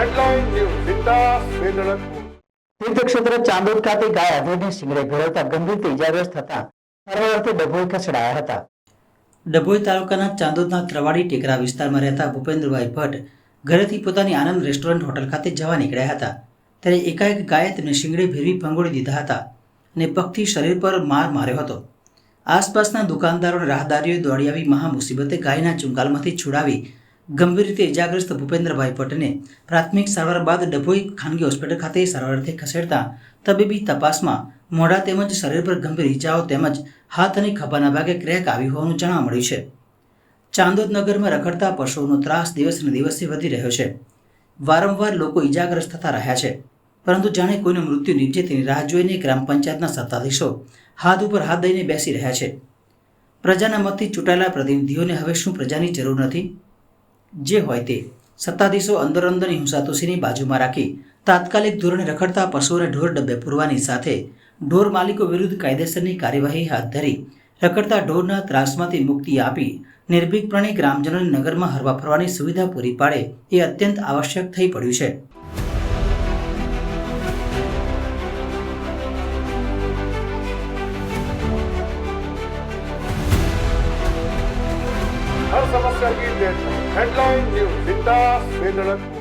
Headline news जिंदा वेदनपुर तीर्थक्षेत्र चांदोद खाते गाय આધેડને શિંગડે ભેળવતા ગંભીર રીતે ઇજાગ્રસ્ત થતા સારવારથી ડભોઈ ખસેડાયા હતા। ડભોઈ તાલુકાના ચાંદોદના ત્રવાડી ટેકરા વિસ્તારમાં રહેતા ભૂપેન્દ્રભાઈ ભટ્ટ ઘરેથી પોતાની આનંદ રેસ્ટોરન્ટ હોટલ ખાતે જવા નીકળ્યા હતા। ત્યારે એકાએક ગાયે તેમને શિંગડે ભેળવી ભંગોળી દીધા હતા અને પગથી શરીર પર માર માર્યો હતો। આસપાસના દુકાનદારો અને રાહદારીઓએ દોડી આવી મહા મુસીબતે ગાયના ચુંગાલમાંથી છોડાવી ગંભીર રીતે ઇજાગ્રસ્ત ભૂપેન્દ્રભાઈ ભટ્ટને પ્રાથમિક સારવાર બાદ ડભોઈ ખાનગી હોસ્પિટલ ખાતે સારવારથી ખસેડતા તબીબી તપાસમાં મોઢા તેમજ શરીર પર ગંભીર ઇજાઓ તેમજ હાથ અને ખભાના ભાગે ક્રેક આવી હોવાનું જાણવા મળ્યું છે। ચાંદોદ નગરમાં રખડતા પશુઓનો ત્રાસ દિવસને દિવસે વધી રહ્યો છે। વારંવાર લોકો ઇજાગ્રસ્ત થતા રહ્યા છે, પરંતુ જાણે કોઈનું મૃત્યુ નીપજે તેની રાહ જોઈને ગ્રામ પંચાયતના સત્તાધીશો હાથ ઉપર હાથ દઈને બેસી રહ્યા છે। પ્રજાના મતથી ચૂંટાયેલા પ્રતિનિધિઓને હવે શું પ્રજાની જરૂર નથી? જે હોય તે સત્તાધીશો અંદર હિંસાતુસીની બાજુમાં રાખી તાત્કાલિક ધોરણે રખડતા પશુઓને ઢોર ડબ્બે પૂરવાની સાથે ઢોર માલિકો વિરુદ્ધ કાયદેસરની કાર્યવાહી હાથ ધરી રખડતા ઢોરના ત્રાસમાંથી મુક્તિ આપી નિર્ભીકપણે ગ્રામજનોને નગરમાં હરવા ફરવાની સુવિધા પૂરી પાડે એ અત્યંત આવશ્યક થઈ પડ્યું છે। हर समस्या की डेडलाइन हेडलाइन न्यूज जिंदा वेदनपुर।